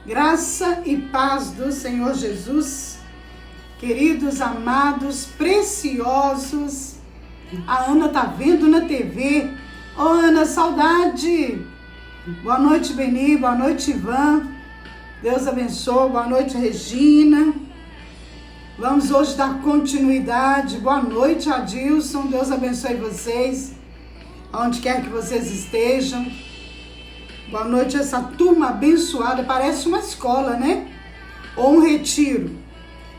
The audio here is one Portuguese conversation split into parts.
Graça e paz do Senhor Jesus, queridos, amados, preciosos. A Ana tá vendo na TV. Ô Ana, saudade. Boa noite, Beni, boa noite, Ivan. Deus abençoe, boa noite, Regina. Vamos hoje dar continuidade. Boa noite, Adilson. Deus abençoe vocês, onde quer que vocês estejam. Boa noite, essa turma abençoada, parece uma escola, né? Ou um retiro.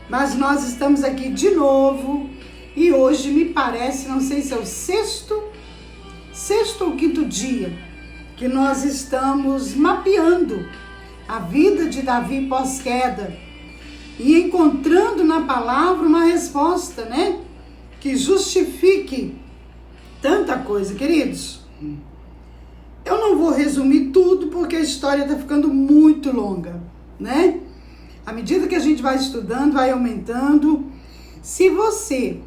Mas nós estamos aqui de novo e hoje me parece, não sei se é o sexto ou quinto dia que nós estamos mapeando a vida de Davi pós-queda e encontrando na palavra uma resposta, né? Que justifique tanta coisa, queridos. Eu não vou resumir tudo porque a história está ficando muito longa, né? À medida que a gente vai estudando, vai aumentando. Se você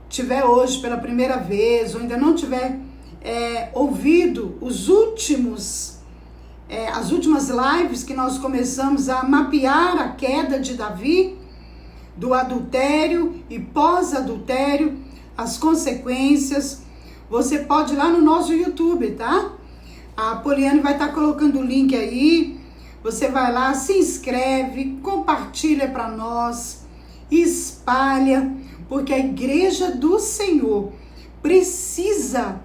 tiver hoje pela primeira vez ou ainda não tiver ouvido as últimas lives que nós começamos a mapear a queda de Davi, do adultério e pós-adultério, as consequências, você pode ir lá no nosso YouTube, tá? A Poliane vai estar colocando o link aí. Você vai lá, se inscreve, compartilha para nós, espalha, porque a igreja do Senhor precisa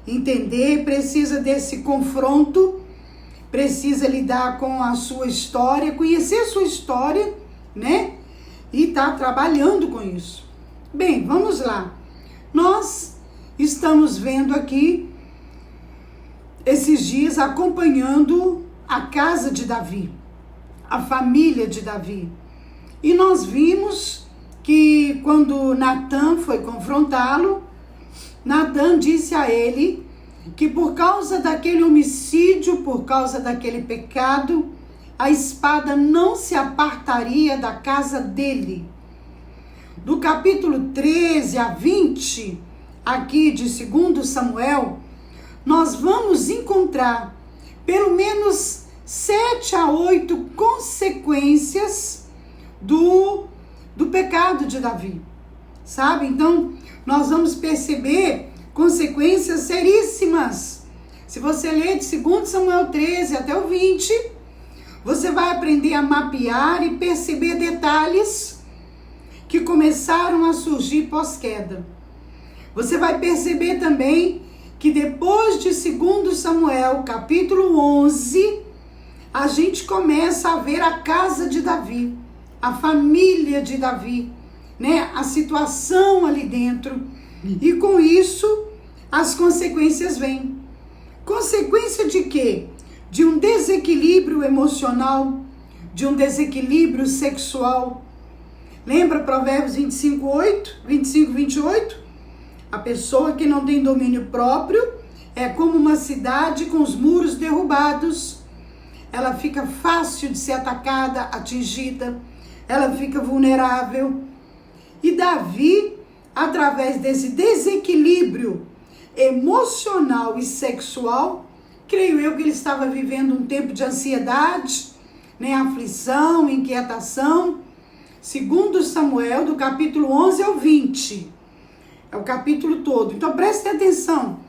entender, precisa desse confronto, precisa lidar com a sua história, conhecer a sua história, né? E tá trabalhando com isso. Bem, vamos lá. Nós estamos vendo aqui, esses dias, acompanhando a casa de Davi, a família de Davi. E nós vimos que quando Natan foi confrontá-lo, Natan disse a ele que por causa daquele homicídio, por causa daquele pecado, a espada não se apartaria da casa dele. Do capítulo 13 a 20, aqui de 2 Samuel, nós vamos encontrar pelo menos 7 a 8 consequências do pecado de Davi, sabe? Então, nós vamos perceber consequências seríssimas. Se você ler de 2 Samuel 13 até o 20, você vai aprender a mapear e perceber detalhes que começaram a surgir pós-queda. Você vai perceber também que depois de 2 Samuel, capítulo 11, a gente começa a ver a casa de Davi, a família de Davi, né? A situação ali dentro. E com isso, as consequências vêm. Consequência de quê? De um desequilíbrio emocional, de um desequilíbrio sexual. Lembra Provérbios 25, 28? A pessoa que não tem domínio próprio é como uma cidade com os muros derrubados. Ela fica fácil de ser atacada, atingida, ela fica vulnerável. E Davi, através desse desequilíbrio emocional e sexual, creio eu que ele estava vivendo um tempo de ansiedade, né, aflição, inquietação. Segundo Samuel, do capítulo 11 ao 20. É o capítulo todo. Então preste atenção.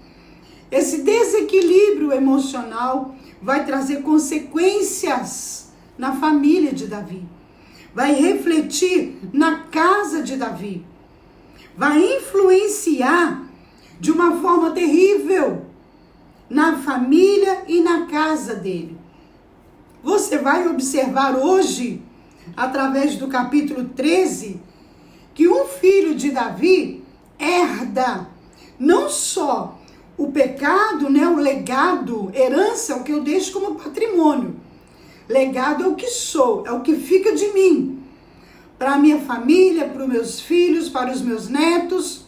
Esse desequilíbrio emocional vai trazer consequências na família de Davi. Vai refletir na casa de Davi. Vai influenciar de uma forma terrível na família e na casa dele. Você vai observar hoje, através do capítulo 13, que um filho de Davi herda não só o pecado, né, o legado, herança, é o que eu deixo como patrimônio. Legado é o que sou, é o que fica de mim. Para a minha família, para os meus filhos, para os meus netos.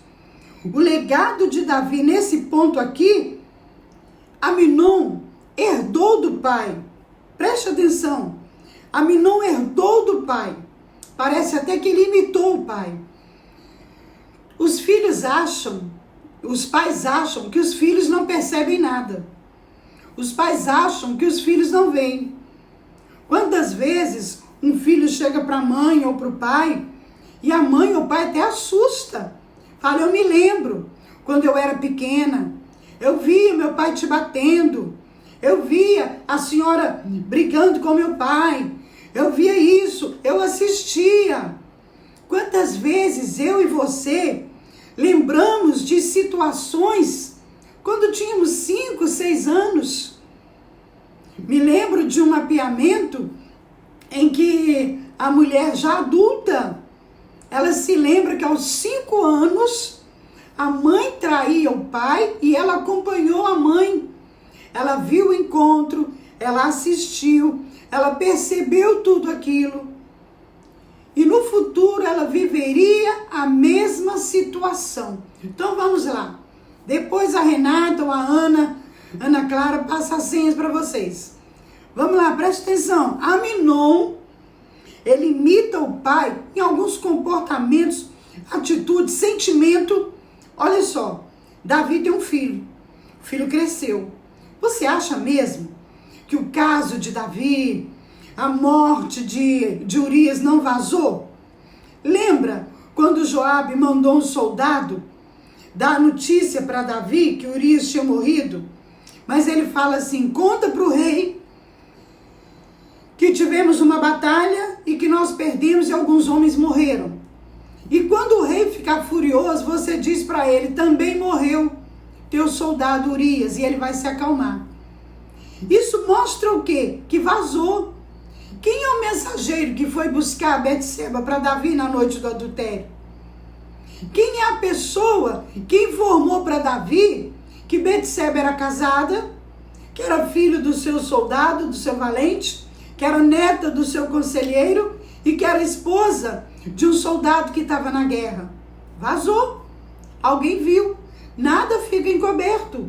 O legado de Davi nesse ponto aqui, Aminon herdou do pai. Preste atenção. Aminon herdou do pai. Parece até que ele imitou o pai. Os pais acham que os filhos não percebem nada. Os pais acham que os filhos não veem. Quantas vezes um filho chega para a mãe ou para o pai e a mãe ou o pai até assusta. Fala, eu me lembro, quando eu era pequena, eu via meu pai te batendo, eu via a senhora brigando com meu pai, eu via isso, eu assistia. Quantas vezes eu e você lembramos de situações quando tínhamos 5, 6 anos? Me lembro de um mapeamento em que a mulher já adulta, ela se lembra que aos 5 anos a mãe traía o pai e ela acompanhou a mãe. Ela viu o encontro, ela assistiu, ela percebeu tudo aquilo. E no futuro ela viveria a mesma situação. Então vamos lá. Depois a Renata ou a Ana Clara passa as senhas para vocês. Vamos lá, preste atenção. Aminon, ele imita o pai em alguns comportamentos, atitudes, sentimento. Olha só, Davi tem um filho. O filho cresceu. Você acha mesmo que o caso de Davi, a morte de Urias não vazou? Lembra quando Joabe mandou um soldado dar notícia para Davi que Urias tinha morrido? Mas ele fala assim, conta para o rei que tivemos uma batalha e que nós perdemos e alguns homens morreram. E quando o rei ficar furioso, você diz para ele, também morreu teu soldado Urias, e ele vai se acalmar. Isso mostra o quê? Que vazou. Quem é o mensageiro que foi buscar Betseba para Davi na noite do adultério? Quem é a pessoa que informou para Davi que Betseba era casada, que era filho do seu soldado, do seu valente, que era neta do seu conselheiro e que era esposa de um soldado que estava na guerra? Vazou. Alguém viu. Nada fica encoberto.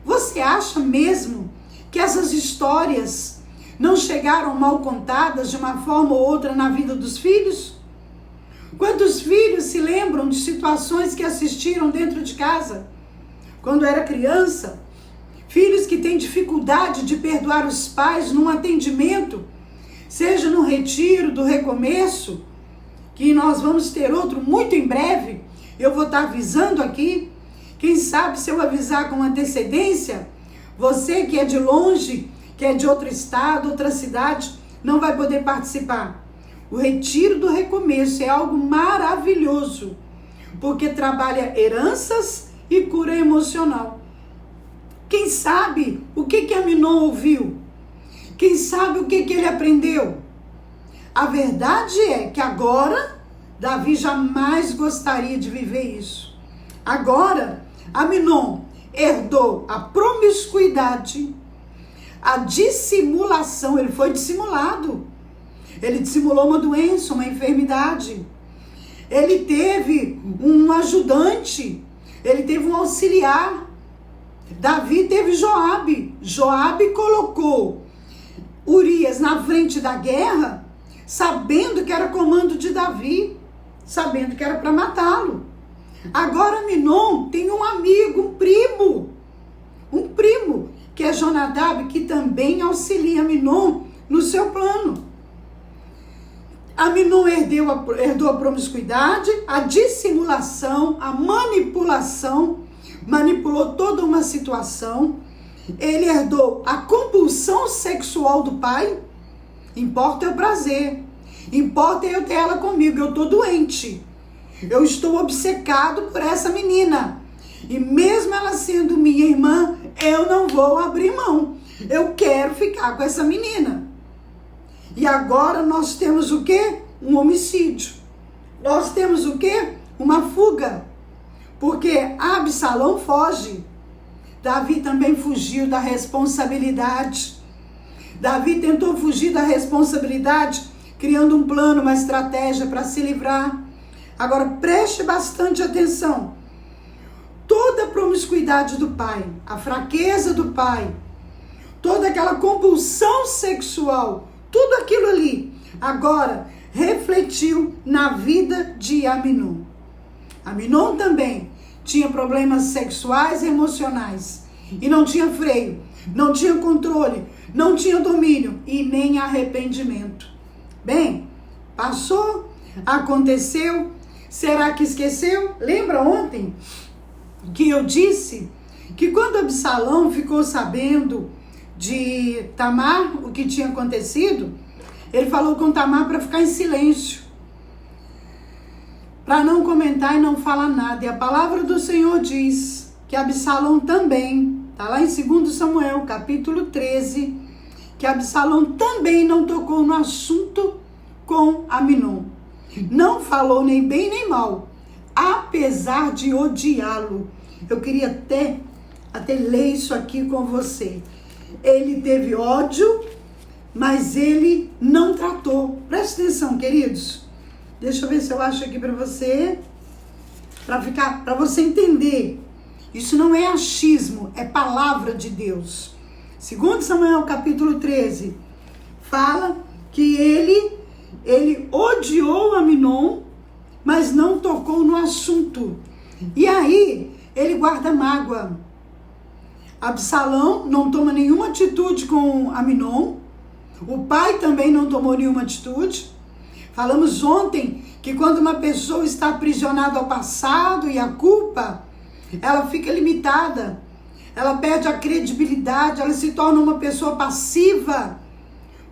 Você acha mesmo que essas histórias não chegaram mal contadas de uma forma ou outra na vida dos filhos? Quantos filhos se lembram de situações que assistiram dentro de casa, quando era criança? Filhos que têm dificuldade de perdoar os pais num atendimento, seja no retiro do recomeço, que nós vamos ter outro muito em breve, eu vou estar avisando aqui. Quem sabe se eu avisar com antecedência, você que é de longe, que é de outro estado, outra cidade, não vai poder participar. O retiro do recomeço é algo maravilhoso, porque trabalha heranças e cura emocional. Quem sabe o que Aminon ouviu? Quem sabe o que ele aprendeu? A verdade é que agora Davi jamais gostaria de viver isso. Agora, Amnon herdou a promiscuidade, a dissimulação. Ele foi dissimulado. Ele dissimulou uma doença, uma enfermidade. Ele teve um ajudante. Ele teve um auxiliar. Davi teve Joabe. Joabe colocou Urias na frente da guerra, sabendo que era comando de Davi, sabendo que era para matá-lo. Agora Amnon tem um amigo, um primo, que é Jonadab, que também auxilia Amnon no seu plano. Amnon herdou a promiscuidade, a dissimulação, a manipulação, manipulou toda uma situação. Ele herdou a compulsão sexual do pai. Importa é o prazer, importa eu ter ela comigo, eu estou doente, eu estou obcecado por essa menina, e mesmo ela sendo minha irmã, eu não vou abrir mão, eu quero ficar com essa menina. E agora nós temos o quê? Um homicídio. Nós temos o quê? Uma fuga, porque Absalão foge. Davi também fugiu da responsabilidade. Davi tentou fugir da responsabilidade, criando um plano, uma estratégia para se livrar. Agora preste bastante atenção. Toda a promiscuidade do pai, a fraqueza do pai, toda aquela compulsão sexual, tudo aquilo ali, agora refletiu na vida de Amnon. Amnon também tinha problemas sexuais e emocionais, e não tinha freio, não tinha controle, não tinha domínio e nem arrependimento. Bem, passou, aconteceu, será que esqueceu? Lembra ontem que eu disse que quando Absalão ficou sabendo de Tamar, o que tinha acontecido, ele falou com Tamar para ficar em silêncio, para não comentar e não falar nada. E a palavra do Senhor diz que Absalão também, está lá em 2 Samuel, capítulo 13, que Absalão também não tocou no assunto com Amnon. Não falou nem bem nem mal, apesar de odiá-lo. Eu queria até ler isso aqui com você. Ele teve ódio, mas ele não tratou. Preste atenção, queridos. Deixa eu ver se eu acho aqui para você, para você entender. Isso não é achismo, é palavra de Deus. 2 Samuel capítulo 13 fala que ele odiou Amnon, mas não tocou no assunto. E aí ele guarda mágoa. Absalão não toma nenhuma atitude com Amnon. O pai também não tomou nenhuma atitude. Falamos ontem que quando uma pessoa está aprisionada ao passado e à culpa, ela fica limitada, ela perde a credibilidade, ela se torna uma pessoa passiva,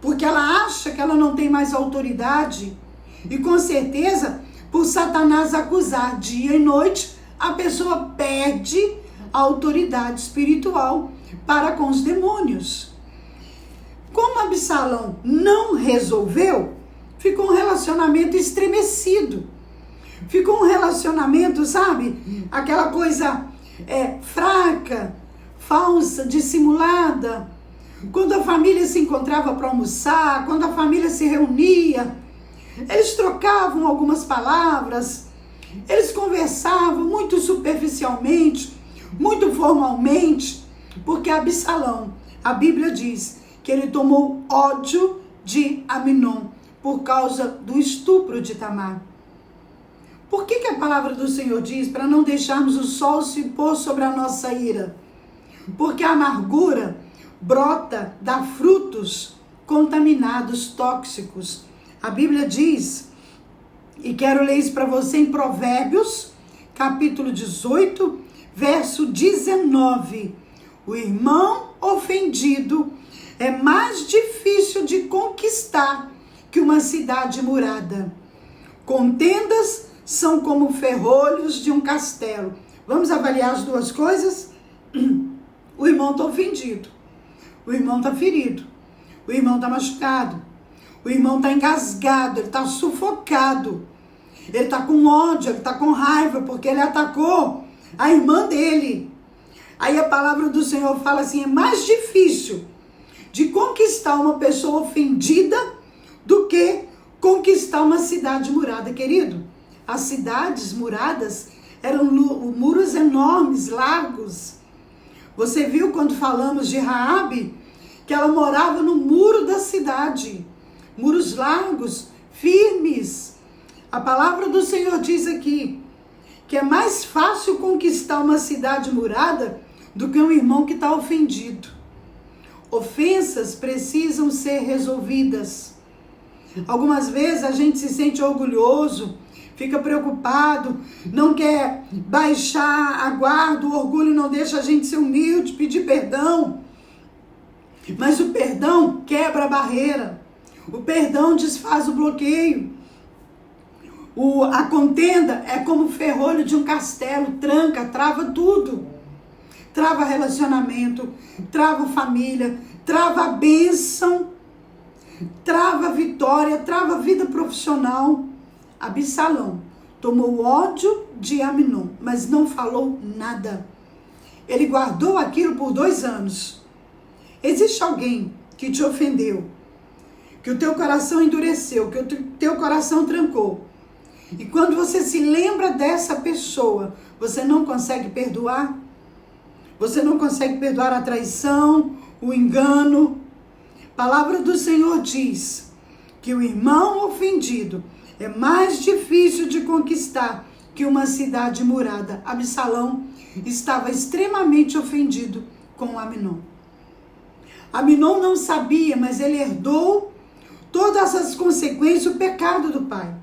porque ela acha que ela não tem mais autoridade. E com certeza, por Satanás acusar dia e noite, a pessoa perde a autoridade espiritual para com os demônios. Como Absalão não resolveu, ficou um relacionamento estremecido. Ficou um relacionamento, sabe? Aquela coisa fraca, falsa, dissimulada. Quando a família se encontrava para almoçar, quando a família se reunia, eles trocavam algumas palavras, eles conversavam muito superficialmente, muito formalmente, porque Absalão, a Bíblia diz que ele tomou ódio de Amnon por causa do estupro de Tamar. Por que a palavra do Senhor diz para não deixarmos o sol se pôr sobre a nossa ira? Porque a amargura brota, dá frutos contaminados, tóxicos. A Bíblia diz, e quero ler isso para você em Provérbios, capítulo 18, verso 19. O irmão ofendido é mais difícil de conquistar que uma cidade murada. Contendas são como ferrolhos de um castelo. Vamos avaliar as duas coisas? O irmão está ofendido. O irmão está ferido. O irmão está machucado. O irmão está engasgado, ele está sufocado. Ele está com ódio, ele está com raiva, porque ele atacou a irmã dele. Aí a palavra do Senhor fala assim, é mais difícil de conquistar uma pessoa ofendida do que conquistar uma cidade murada, querido. As cidades muradas eram muros enormes, largos. Você viu quando falamos de Raabe, que ela morava no muro da cidade. Muros largos, firmes. A palavra do Senhor diz aqui que é mais fácil conquistar uma cidade murada do que um irmão que está ofendido. Ofensas precisam ser resolvidas. Algumas vezes a gente se sente orgulhoso, fica preocupado, não quer baixar a guarda, o orgulho não deixa a gente ser humilde, pedir perdão. Mas o perdão quebra a barreira, o perdão desfaz o bloqueio. A contenda é como o ferrolho de um castelo, tranca, trava tudo. Trava relacionamento, trava família, trava a bênção, trava a vitória, trava a vida profissional. Absalão tomou ódio de Aminon, mas não falou nada. Ele guardou aquilo por 2 anos. Existe alguém que te ofendeu, que o teu coração endureceu, que o teu coração trancou. E quando você se lembra dessa pessoa, você não consegue perdoar? Você não consegue perdoar a traição, o engano? A palavra do Senhor diz que o irmão ofendido é mais difícil de conquistar que uma cidade murada. Absalão estava extremamente ofendido com Aminon. Aminon não sabia, mas ele herdou todas as consequências do pecado do pai.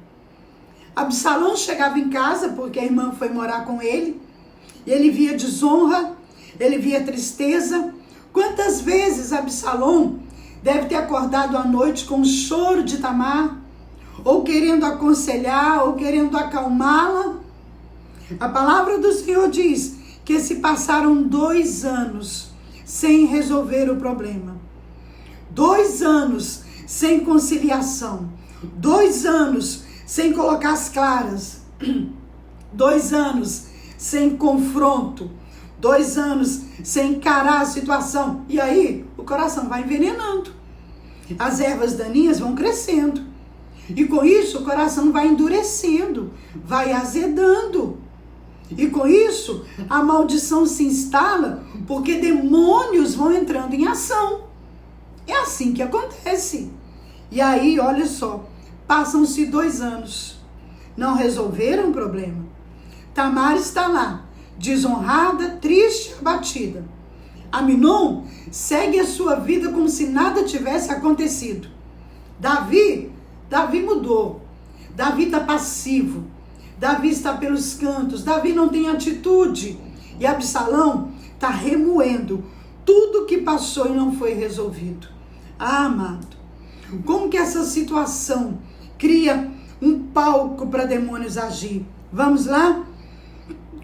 Absalão chegava em casa, porque a irmã foi morar com ele, e ele via desonra, ele via tristeza. Quantas vezes Absalão deve ter acordado à noite com o choro de Tamar, ou querendo aconselhar, ou querendo acalmá-la? A palavra do Senhor diz que se passaram 2 anos sem resolver o problema. 2 anos sem conciliação. 2 anos sem colocar as claras. 2 anos sem confronto. 2 anos sem encarar a situação. E aí o coração vai envenenando. As ervas daninhas vão crescendo. E com isso o coração vai endurecendo, vai azedando. E com isso a maldição se instala, porque demônios vão entrando em ação. É assim que acontece. E aí, olha só, passam-se 2 anos. Não resolveram o problema. Tamar está lá, desonrada, triste, abatida. Aminon segue a sua vida como se nada tivesse acontecido. Davi mudou. Davi está passivo. Davi está pelos cantos. Davi não tem atitude. E Absalão está remoendo tudo que passou e não foi resolvido. Ah, amado, como que essa situação cria um palco para demônios agir? Vamos lá?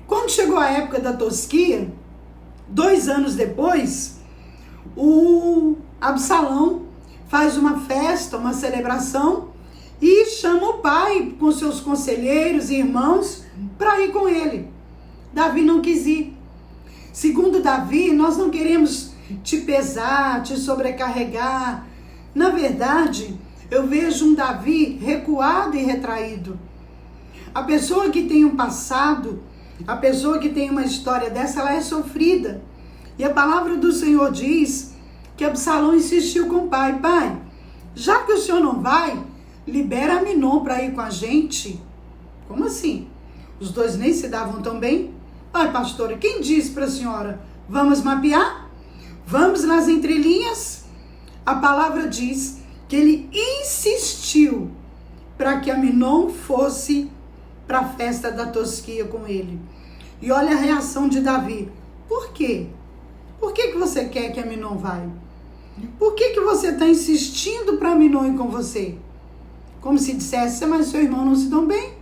Quando chegou a época da tosquia, 2 anos depois, o Absalão faz uma festa, uma celebração, e chama o pai com seus conselheiros e irmãos para ir com ele. Davi não quis ir. Segundo Davi, nós não queremos te pesar, te sobrecarregar. Na verdade, eu vejo um Davi recuado e retraído. A pessoa que tem um passado, a pessoa que tem uma história dessa, ela é sofrida. E a palavra do Senhor diz que Absalão insistiu com o pai. Pai, já que o senhor não vai, libera Aminon para ir com a gente. Como assim? Os 2 nem se davam tão bem? Ai, pastora, quem disse para a senhora? Vamos mapear? Vamos nas entrelinhas? A palavra diz que ele insistiu para que Aminon fosse para a festa da tosquia com ele. E olha a reação de Davi. Por quê? Por que você quer que Aminon vá? Por que você está insistindo para Aminon ir com você? Como se dissesse, mas seu irmão não se dão bem.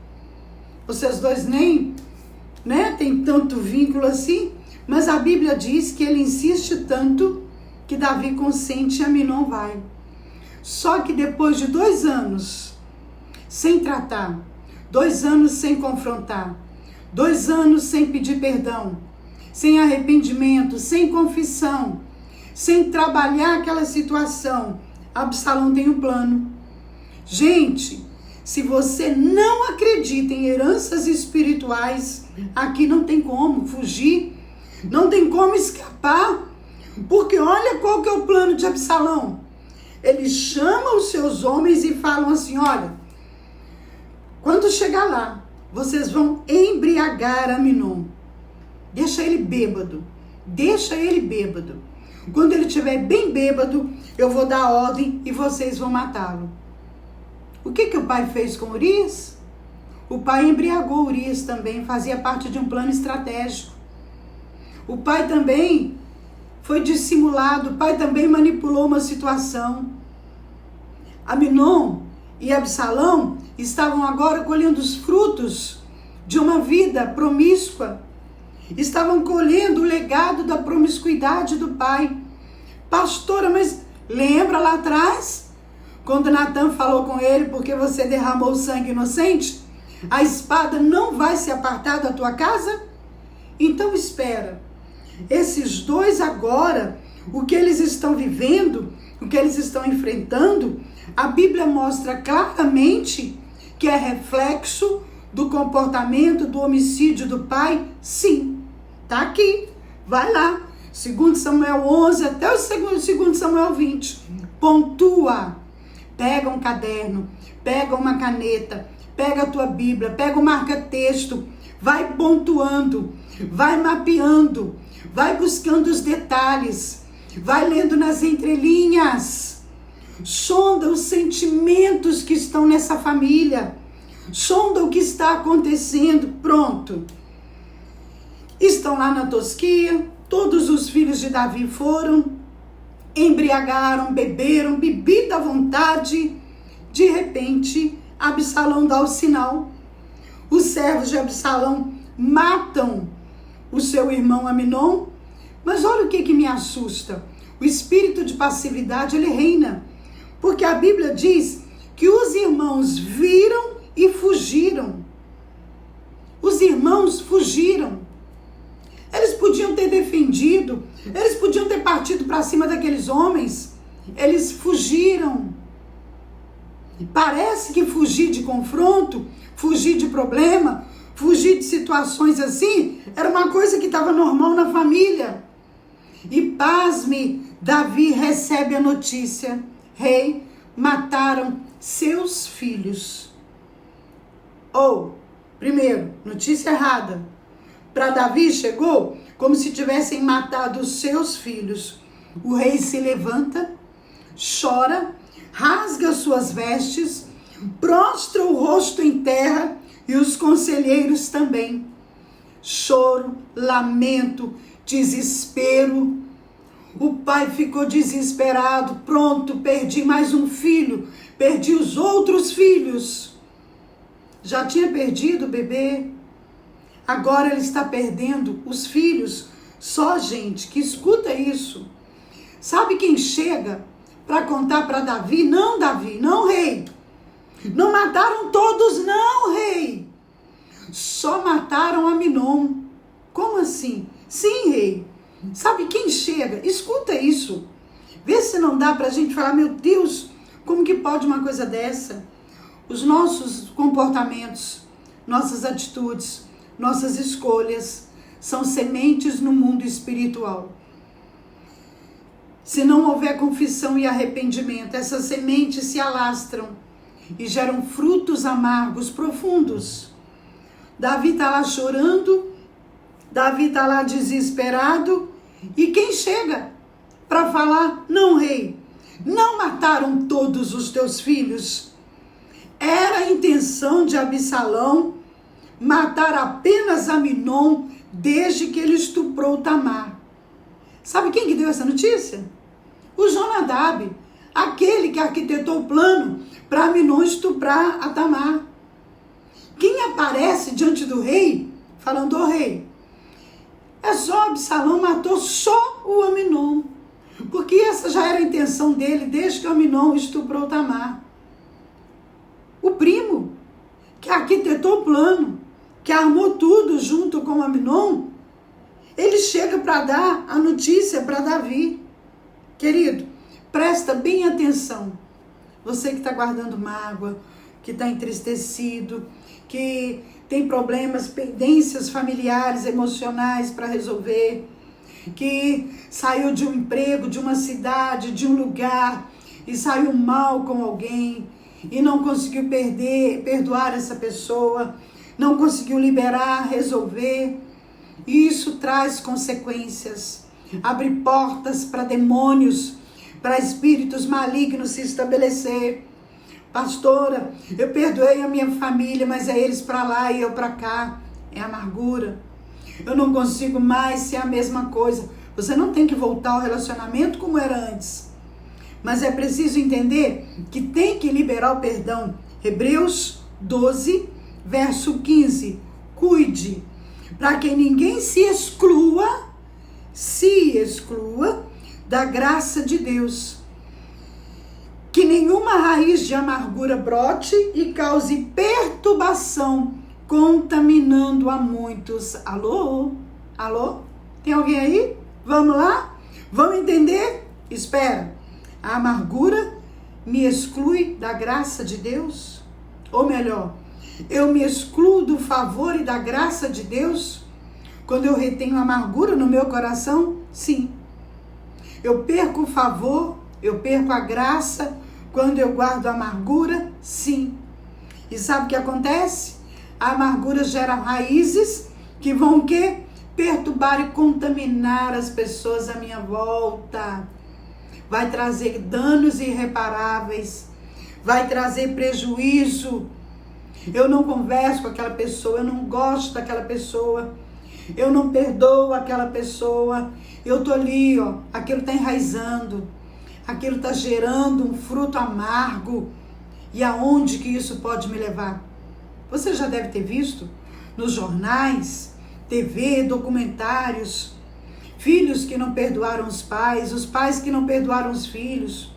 Vocês 2 nem, tem tanto vínculo assim. Mas a Bíblia diz que ele insiste tanto que Davi consente e Aminon vai. Só que depois de 2 anos sem tratar, 2 anos sem confrontar, 2 anos sem pedir perdão, sem arrependimento, sem confissão, sem trabalhar aquela situação, Absalão tem um plano. Gente, se você não acredita em heranças espirituais, aqui não tem como fugir, não tem como escapar, porque olha qual que é o plano de Absalão. Ele chama os seus homens e falam assim, olha, quando chegar lá, vocês vão embriagar Aminon. Deixa ele bêbado. Deixa ele bêbado. Quando ele estiver bem bêbado, eu vou dar ordem e vocês vão matá-lo. O que o pai fez com Urias? O pai embriagou Urias também, fazia parte de um plano estratégico. O pai também foi dissimulado, o pai também manipulou uma situação. Aminon e Absalão estavam agora colhendo os frutos de uma vida promíscua. Estavam colhendo o legado da promiscuidade do pai. Pastora, mas lembra lá atrás? Quando Natan falou com ele, porque você derramou sangue inocente, a espada não vai se apartar da tua casa? Então espera. Esses dois agora, o que eles estão vivendo, o que eles estão enfrentando, a Bíblia mostra claramente que é reflexo do comportamento, do homicídio do pai. Sim, tá aqui, vai lá. 2 Samuel 11 até o 2 Samuel 20. Pontua. Pega um caderno, pega uma caneta, pega a tua Bíblia, pega o marca-texto, vai pontuando, vai mapeando, vai buscando os detalhes, vai lendo nas entrelinhas, sonda os sentimentos que estão nessa família, sonda o que está acontecendo. Pronto. Estão lá na tosquia, todos os filhos de Davi foram, embriagaram, beberam, bebida à vontade. De repente, Absalão dá o sinal. Os servos de Absalão matam o seu irmão Aminon. Mas olha o que me assusta. O espírito de passividade, ele reina. Porque a Bíblia diz que os irmãos viram e fugiram. Os irmãos fugiram. Eles podiam ter defendido, eles podiam ter partido para cima daqueles homens. Eles fugiram. Parece que fugir de confronto, fugir de problema, fugir de situações assim, era uma coisa que estava normal na família. E pasme, Davi recebe a notícia: rei, mataram seus filhos. Primeiro, notícia errada. Para Davi chegou como se tivessem matado os seus filhos. O rei se levanta, chora, rasga suas vestes, prostra o rosto em terra e os conselheiros também. Choro, lamento, desespero. O pai ficou desesperado. Pronto, perdi mais um filho, perdi os outros filhos. Já tinha perdido o bebê. Agora ele está perdendo os filhos. Só gente que escuta isso. Sabe quem chega para contar para Davi? Não, Davi, não, rei. Não mataram todos, não, rei. Só mataram Aminon. Como assim? Sim, rei. Sabe quem chega? Escuta isso. Vê se não dá para a gente falar, meu Deus, como que pode uma coisa dessa? Os nossos comportamentos, nossas atitudes, nossas escolhas são sementes no mundo espiritual. Se não houver confissão e arrependimento, essas sementes se alastram e geram frutos amargos profundos. Davi está lá chorando, Davi está lá desesperado, e quem chega para falar? Não, rei, não mataram todos os teus filhos. Era a intenção de Absalão matar apenas Aminon desde que ele estuprou Tamar. Sabe quem que deu essa notícia? O Jonadab, aquele que arquitetou o plano para Aminon estuprar a Tamar. Quem aparece diante do rei, falando, rei, é só Absalão matou só o Aminon. Porque essa já era a intenção dele desde que Aminon estuprou Tamar. O primo, que arquitetou o plano, que armou tudo junto com Aminon, ele chega para dar a notícia para Davi. Querido, presta bem atenção. Você que está guardando mágoa, que está entristecido, que tem problemas, pendências familiares, emocionais para resolver, que saiu de um emprego, de uma cidade, de um lugar e saiu mal com alguém e não conseguiu perdoar essa pessoa, não conseguiu liberar, resolver. E isso traz consequências, abre portas para demônios, para espíritos malignos se estabelecer. Pastora, eu perdoei a minha família, mas é eles para lá e eu para cá. É amargura. Eu não consigo mais ser a mesma coisa. Você não tem que voltar ao relacionamento como era antes. Mas é preciso entender que tem que liberar o perdão. Hebreus 12, verso 15. Cuide, para que ninguém se exclua da graça de Deus. Que nenhuma raiz de amargura brote e cause perturbação, contaminando a muitos. Alô? Alô? Tem alguém aí? Vamos lá? Vamos entender? Espera. A amargura me exclui da graça de Deus? Ou melhor, eu me excluo do favor e da graça de Deus quando eu retenho amargura no meu coração? Sim. Eu perco o favor, eu perco a graça quando eu guardo a amargura? Sim. E sabe o que acontece? A amargura gera raízes que vão o quê? Perturbar e contaminar as pessoas à minha volta. Vai trazer danos irreparáveis. Vai trazer prejuízo. Eu não converso com aquela pessoa, eu não gosto daquela pessoa, eu não perdoo aquela pessoa. Eu tô ali, ó, aquilo tá enraizando, aquilo tá gerando um fruto amargo. E aonde que isso pode me levar? Você já deve ter visto nos jornais, TV, documentários, filhos que não perdoaram os pais que não perdoaram os filhos,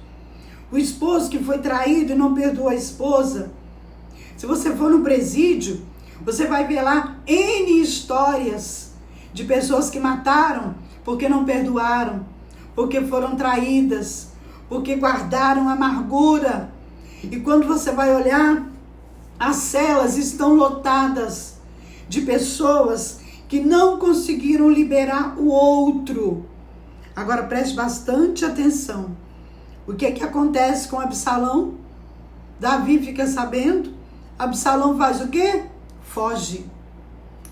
o esposo que foi traído e não perdoou a esposa. Se você for no presídio, você vai ver lá N histórias de pessoas que mataram porque não perdoaram, porque foram traídas, porque guardaram amargura. E quando você vai olhar, as celas estão lotadas de pessoas que não conseguiram liberar o outro. Agora preste bastante atenção. O que acontece com Absalão? Davi fica sabendo. Absalão faz o quê? Foge.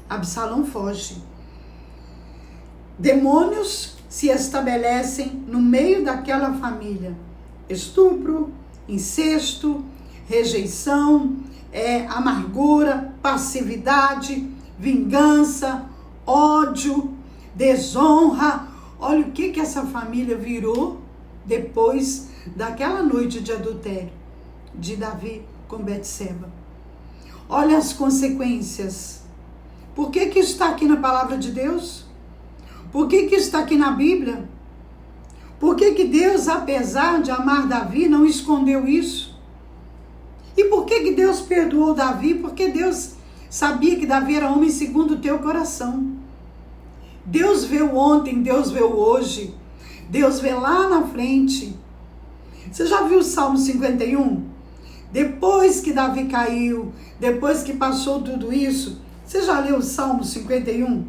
Absalão foge. Demônios se estabelecem no meio daquela família. Estupro, incesto, rejeição, amargura, passividade, vingança, ódio, desonra. Olha o que essa família virou depois daquela noite de adultério de Davi com Betseba. Olha as consequências. Por que isso está aqui na palavra de Deus? Por que isso está aqui na Bíblia? Por que Deus, apesar de amar Davi, não escondeu isso? E por que Deus perdoou Davi? Porque Deus sabia que Davi era homem segundo o teu coração. Deus vê o ontem, Deus vê o hoje. Deus vê lá na frente. Você já viu o Salmo 51? Depois que Davi caiu, depois que passou tudo isso, você já leu o Salmo 51?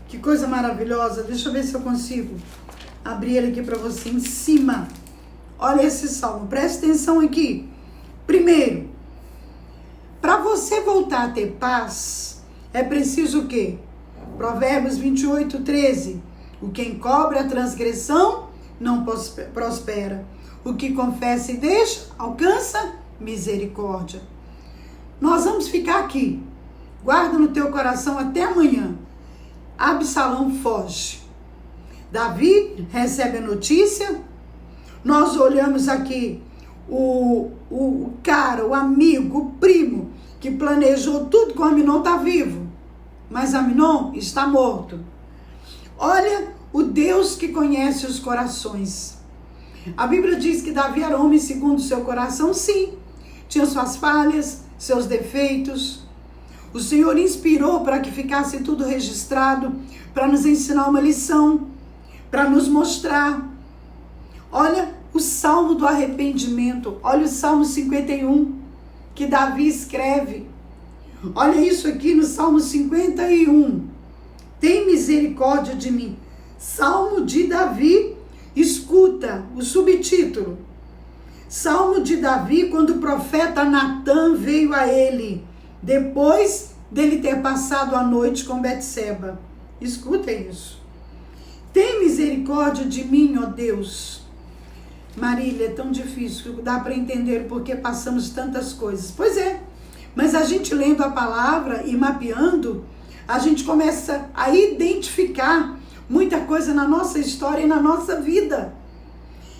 Que coisa maravilhosa. Deixa eu ver se eu consigo abrir ele aqui para você em cima. Olha esse salmo, presta atenção aqui. Primeiro, para você voltar a ter paz, é preciso o quê? Provérbios 28, 13. O que encobre a transgressão não prospera. O que confessa e deixa, alcança misericórdia. Nós vamos ficar aqui. Guarda no teu coração até amanhã. Absalão foge. Davi recebe a notícia. Nós olhamos aqui o cara, o amigo, o primo que planejou tudo com Aminon está vivo. Mas Aminon está morto. Olha o Deus que conhece os corações. A Bíblia diz que Davi era homem segundo o seu coração, sim. Tinha suas falhas, seus defeitos. O Senhor inspirou para que ficasse tudo registrado, para nos ensinar uma lição, para nos mostrar. Olha o Salmo do arrependimento, olha o Salmo 51, que Davi escreve. Olha isso aqui no Salmo 51. Tem misericórdia de mim. Salmo de Davi, escuta o subtítulo. Salmo de Davi, quando o profeta Natã veio a ele, depois dele ter passado a noite com Betseba. Escuta isso. Tem misericórdia de mim, ó Deus. Marília, é tão difícil, dá para entender porque passamos tantas coisas. Pois é, mas a gente lendo a palavra e mapeando, a gente começa a identificar muita coisa na nossa história e na nossa vida.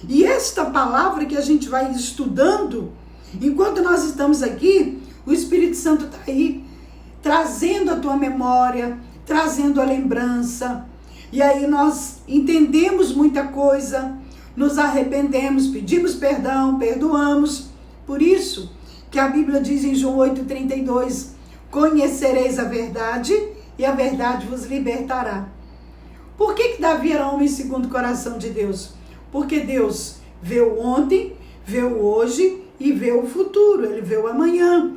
E esta palavra que a gente vai estudando, enquanto nós estamos aqui, o Espírito Santo está aí, trazendo a tua memória, trazendo a lembrança. E aí nós entendemos muita coisa, nos arrependemos, pedimos perdão, perdoamos. Por isso que a Bíblia diz em João 8,32, conhecereis a verdade e a verdade vos libertará. Por que Davi era homem segundo o coração de Deus? Porque Deus vê o ontem, vê o hoje e vê o futuro, ele vê o amanhã.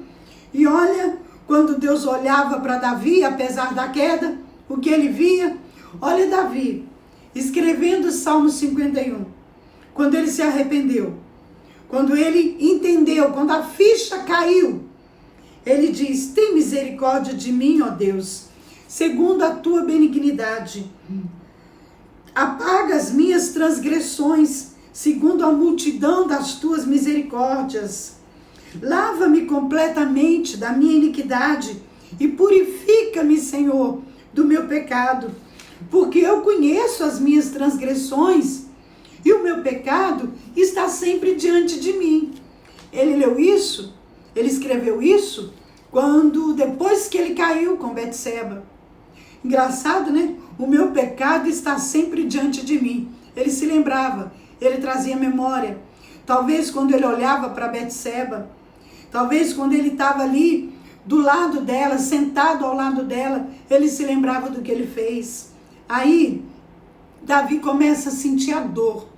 E olha, quando Deus olhava para Davi, apesar da queda, o que ele via? Olha Davi, escrevendo o Salmo 51, quando ele se arrependeu, quando ele entendeu, quando a ficha caiu, ele diz, tem misericórdia de mim, ó Deus, segundo a tua benignidade. Apaga as minhas transgressões, segundo a multidão das tuas misericórdias. Lava-me completamente da minha iniquidade e purifica-me, Senhor, do meu pecado, porque eu conheço as minhas transgressões e o meu pecado está sempre diante de mim. Ele leu isso, ele escreveu isso, depois que ele caiu com Betseba. Engraçado, né? O meu pecado está sempre diante de mim. Ele se lembrava, ele trazia memória. Talvez quando ele olhava para Betseba, talvez quando ele estava ali do lado dela, sentado ao lado dela, ele se lembrava do que ele fez. Aí, Davi começa a sentir a dor.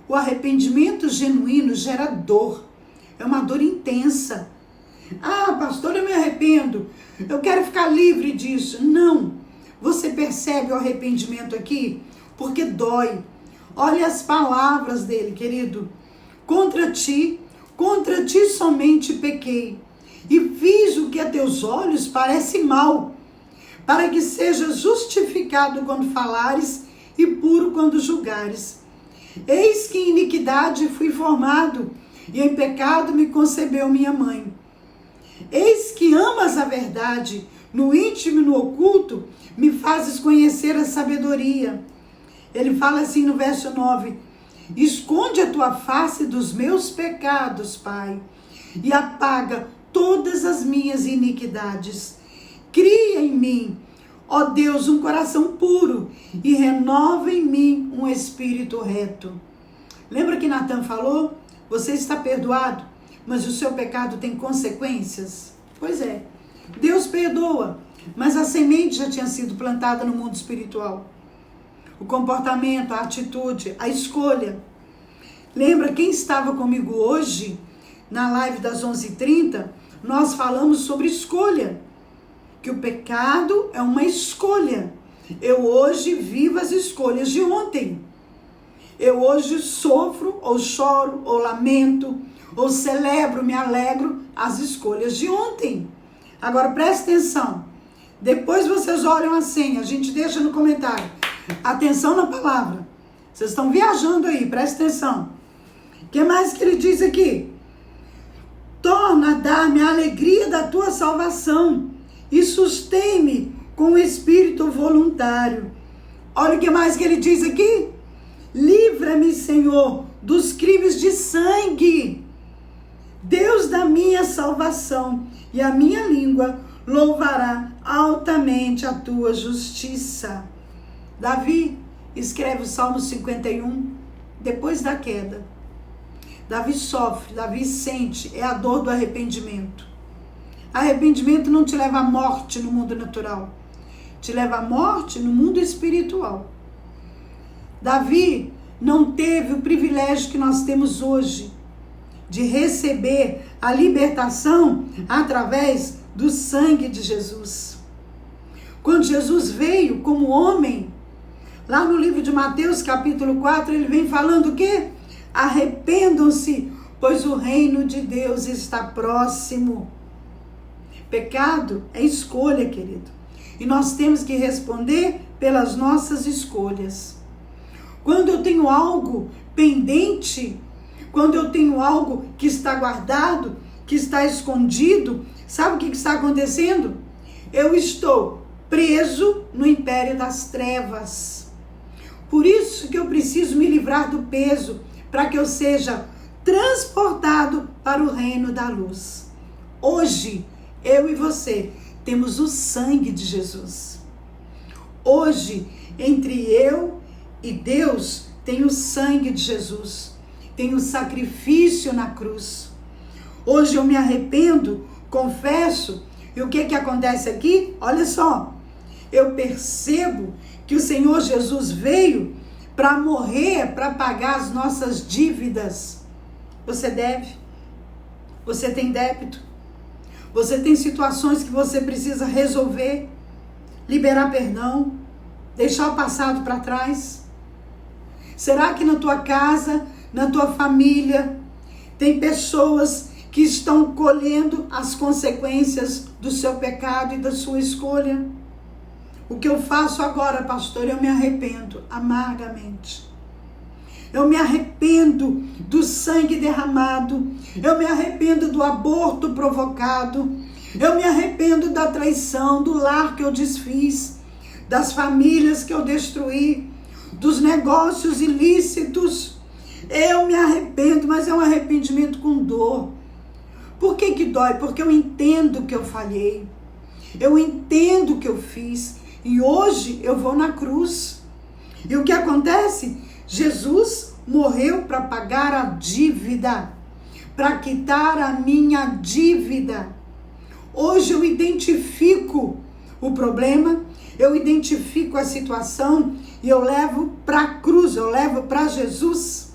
O arrependimento genuíno gera dor. É uma dor intensa. Ah, pastor, eu me arrependo. Eu quero ficar livre disso. Não. Você percebe o arrependimento aqui? Porque dói. Olha as palavras dele, querido. Contra ti somente pequei, e fiz o que a teus olhos parece mal, para que sejas justificado quando falares e puro quando julgares. Eis que em iniquidade fui formado, e em pecado me concebeu minha mãe. Eis que amas a verdade, no íntimo e no oculto, me fazes conhecer a sabedoria. Ele fala assim no verso 9, esconde a tua face dos meus pecados, Pai, e apaga todas as minhas iniquidades. Cria em mim, ó Deus, um coração puro e renova em mim um espírito reto. Lembra que Natã falou? Você está perdoado, mas o seu pecado tem consequências? Pois é, Deus perdoa, mas a semente já tinha sido plantada no mundo espiritual. O comportamento, a atitude, a escolha. Lembra quem estava comigo hoje, na live das 11h30, nós falamos sobre escolha. Que o pecado é uma escolha. Eu hoje vivo as escolhas de ontem. Eu hoje sofro, ou choro, ou lamento, ou celebro, me alegro, as escolhas de ontem. Agora presta atenção. Depois vocês olham a senha, a gente deixa no comentário. Atenção na palavra. Vocês estão viajando aí, presta atenção. O que mais que ele diz aqui? Torna a dar-me a alegria da tua salvação e sustém-me com o espírito voluntário. Olha o que mais que ele diz aqui. Livra-me, Senhor, dos crimes de sangue. Deus da minha salvação, e a minha língua louvará altamente a tua justiça. Davi escreve o Salmo 51 depois da queda, Davi sofre, Davi sente, é a dor do arrependimento. Arrependimento não te leva à morte no mundo natural, te leva à morte no mundo espiritual. Davi não teve o privilégio que nós temos hoje de receber a libertação através do sangue de Jesus. Quando Jesus veio como homem, lá no livro de Mateus, capítulo 4, ele vem falando o quê? Arrependam-se, pois o reino de Deus está próximo. Pecado é escolha, querido. E nós temos que responder pelas nossas escolhas. Quando eu tenho algo pendente, quando eu tenho algo que está guardado, que está escondido, sabe o que está acontecendo? Eu estou preso no império das trevas. Por isso que eu preciso me livrar do peso, para que eu seja transportado para o reino da luz. Hoje, eu e você temos o sangue de Jesus. Hoje, entre eu e Deus, tem o sangue de Jesus. Tem o sacrifício na cruz. Hoje eu me arrependo, confesso, e o que acontece aqui? Olha só, eu percebo que o Senhor Jesus veio para morrer, para pagar as nossas dívidas. Você deve, você tem débito, você tem situações que você precisa resolver, liberar perdão, deixar o passado para trás. Será que na tua casa, na tua família, tem pessoas que estão colhendo as consequências do seu pecado e da sua escolha? O que eu faço agora, pastor? Eu me arrependo amargamente. Eu me arrependo do sangue derramado. Eu me arrependo do aborto provocado. Eu me arrependo da traição, do lar que eu desfiz, das famílias que eu destruí, dos negócios ilícitos. Eu me arrependo, mas é um arrependimento com dor. Por que dói? Porque eu entendo que eu falhei. Eu entendo o que eu fiz. E hoje eu vou na cruz. E o que acontece? Jesus morreu para pagar a dívida, para quitar a minha dívida. Hoje eu identifico o problema, eu identifico a situação e eu levo para a cruz, eu levo para Jesus.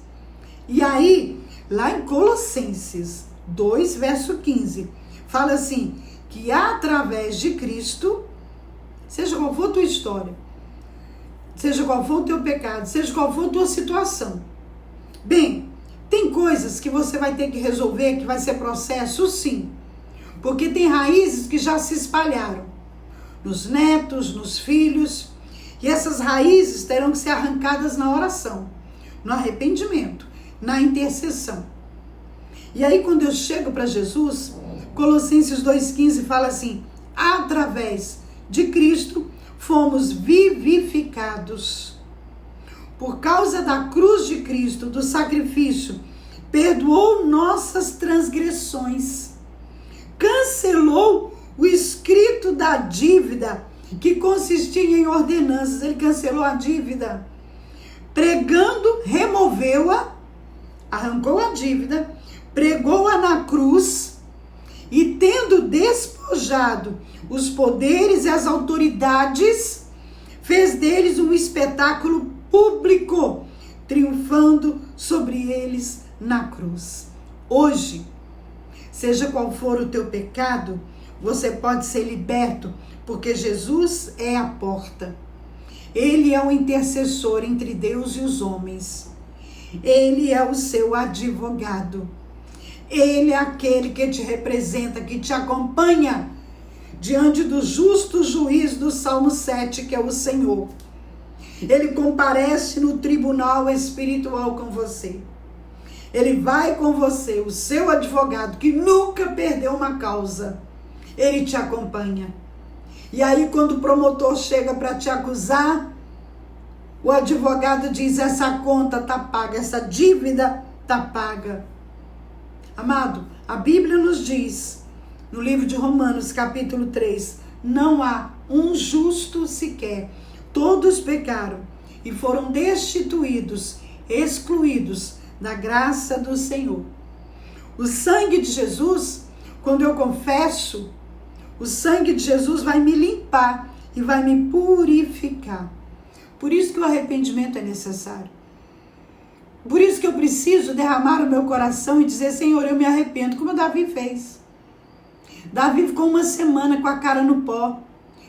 E aí, lá em Colossenses 2, verso 15, fala assim, que através de Cristo, seja qual for a tua história, seja qual for o teu pecado, seja qual for a tua situação. Bem, tem coisas que você vai ter que resolver, que vai ser processo, sim. Porque tem raízes que já se espalharam nos netos, nos filhos. E essas raízes terão que ser arrancadas na oração, no arrependimento, na intercessão. E aí quando eu chego para Jesus, Colossenses 2,15 fala assim, através de Cristo, fomos vivificados. Por causa da cruz de Cristo, do sacrifício, perdoou nossas transgressões. Cancelou o escrito da dívida, que consistia em ordenanças. Ele cancelou a dívida. Pregando, removeu-a, arrancou a dívida, pregou-a na cruz e tendo despojado os poderes e as autoridades, fez deles um espetáculo público, triunfando sobre eles na cruz. Hoje, seja qual for o teu pecado, você pode ser liberto, porque Jesus é a porta. Ele é o intercessor entre Deus e os homens. Ele é o seu advogado. Ele é aquele que te representa, que te acompanha diante do justo juiz do Salmo 7, que é o Senhor. Ele comparece no tribunal espiritual com você. Ele vai com você, o seu advogado, que nunca perdeu uma causa. Ele te acompanha. E aí, quando o promotor chega para te acusar, o advogado diz, essa conta está paga, essa dívida está paga. Amado, a Bíblia nos diz, no livro de Romanos, capítulo 3, não há um justo sequer. Todos pecaram e foram destituídos excluídos da graça do Senhor. O sangue de Jesus, quando eu confesso, o sangue de Jesus vai me limpar e vai me purificar. Por isso que o arrependimento é necessário. Por isso que eu preciso derramar o meu coração e dizer: Senhor, eu me arrependo, como Davi fez. Davi ficou uma semana com a cara no pó,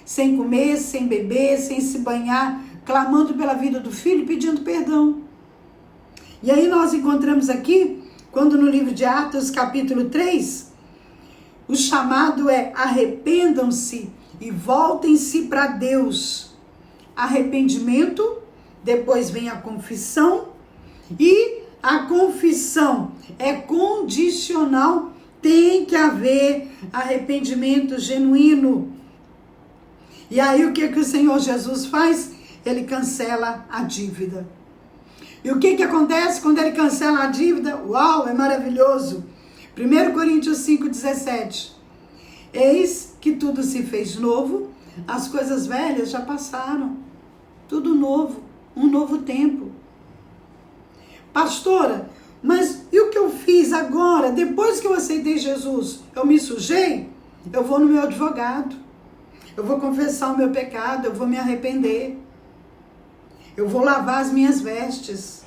sem comer, sem beber, sem se banhar, clamando pela vida do filho, pedindo perdão. E aí nós encontramos aqui, quando no livro de Atos, capítulo 3, o chamado é: arrependam-se e voltem-se para Deus. Arrependimento, depois vem a confissão, e a confissão é condicional, tem que haver arrependimento genuíno. E aí o que o Senhor Jesus faz? Ele cancela a dívida. E o que acontece quando ele cancela a dívida? Uau, é maravilhoso. 1 Coríntios 5,17. Eis que tudo se fez novo, as coisas velhas já passaram. Tudo novo, um novo tempo. Pastora, mas e o que eu fiz agora, depois que eu aceitei Jesus? Eu me sujei? Eu vou no meu advogado. Eu vou confessar o meu pecado, eu vou me arrepender. Eu vou lavar as minhas vestes.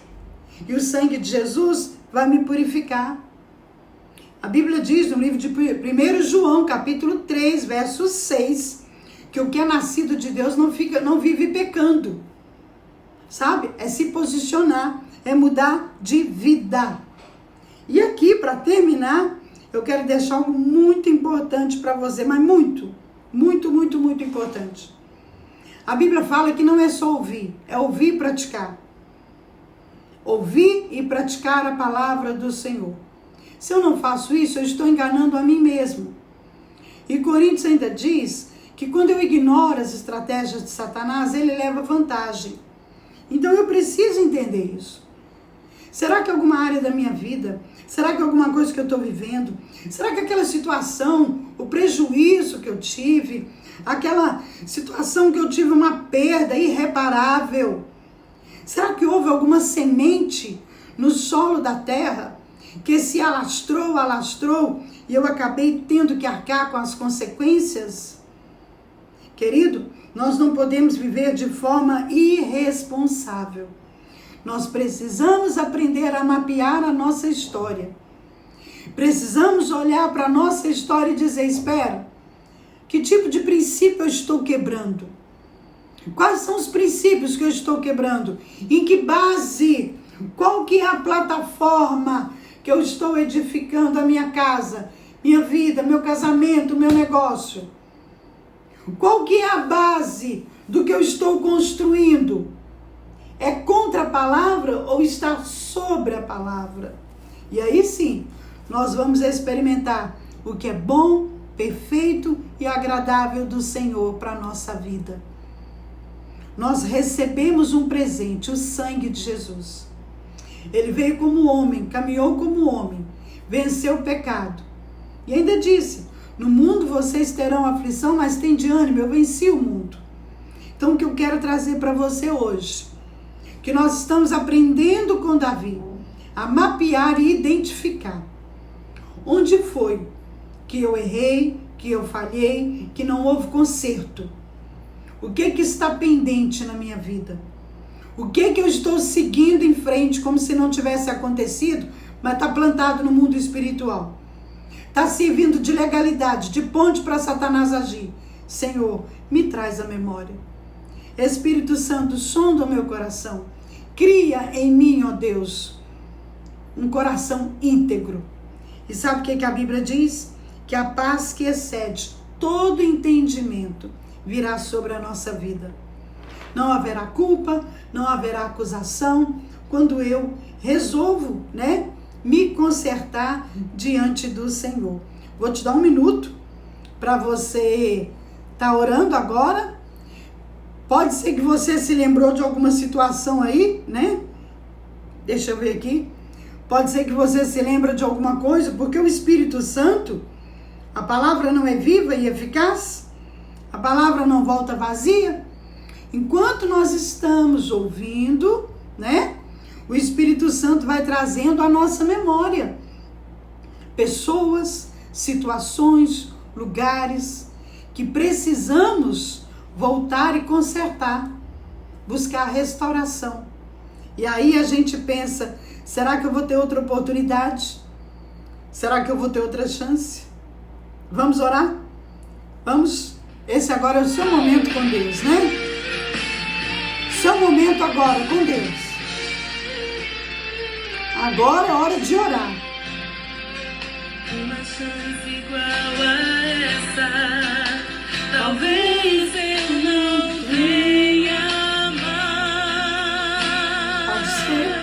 E o sangue de Jesus vai me purificar. A Bíblia diz no livro de 1 João, capítulo 3, verso 6, que o que é nascido de Deus não vive pecando. Sabe? É se posicionar, é mudar de vida. E aqui, para terminar, eu quero deixar algo muito importante para você, mas muito importante. A Bíblia fala que não é só ouvir, é ouvir e praticar. Ouvir e praticar a palavra do Senhor. Se eu não faço isso, eu estou enganando a mim mesmo. E Coríntios ainda diz que quando eu ignoro as estratégias de Satanás, ele leva vantagem. Então eu preciso entender isso. Será que alguma área da minha vida, será que alguma coisa que eu estou vivendo, será que aquela situação, o prejuízo que eu tive, aquela situação que eu tive uma perda irreparável, será que houve alguma semente no solo da terra que se alastrou e eu acabei tendo que arcar com as consequências? Querido, nós não podemos viver de forma irresponsável. Nós precisamos aprender a mapear a nossa história. Precisamos olhar para a nossa história e dizer: espera, que tipo de princípio eu estou quebrando? Quais são os princípios que eu estou quebrando? Em que base? Qual que é a plataforma que eu estou edificando a minha casa, minha vida, meu casamento, meu negócio? Qual que é a base do que eu estou construindo? É contra a palavra ou está sobre a palavra? E aí sim, nós vamos experimentar o que é bom, perfeito e agradável do Senhor para a nossa vida. Nós recebemos um presente, o sangue de Jesus. Ele veio como homem, caminhou como homem, venceu o pecado. E ainda disse: no mundo vocês terão aflição, mas tem de ânimo, eu venci o mundo. Então o que eu quero trazer para você hoje, que nós estamos aprendendo com Davi, a mapear e identificar onde foi que eu errei, que eu falhei, que não houve conserto. O que está pendente na minha vida? O que eu estou seguindo em frente como se não tivesse acontecido, mas está plantado no mundo espiritual? Está servindo de legalidade, de ponte para Satanás agir. Senhor, me traz a memória. Espírito Santo, sonda o meu coração. Cria em mim, ó Deus, um coração íntegro. E sabe o que a Bíblia diz? Que a paz que excede todo entendimento virá sobre a nossa vida. Não haverá culpa, não haverá acusação, quando eu resolvo, me consertar diante do Senhor. Vou te dar um minuto para você estar orando agora. Pode ser que você se lembrou de alguma situação aí, Deixa eu ver aqui. Pode ser que você se lembre de alguma coisa, porque o Espírito Santo, a palavra não é viva e eficaz, a palavra não volta vazia. Enquanto nós estamos ouvindo, o Espírito Santo vai trazendo à nossa memória pessoas, situações, lugares que precisamos voltar e consertar, buscar restauração. E aí a gente pensa, será que eu vou ter outra oportunidade? Será que eu vou ter outra chance? Vamos orar? Vamos? Esse agora é o seu momento com Deus, né? Seu momento agora com Deus. Agora é hora de orar. Uma chance igual a essa, talvez eu não tenha mais. Pode ser.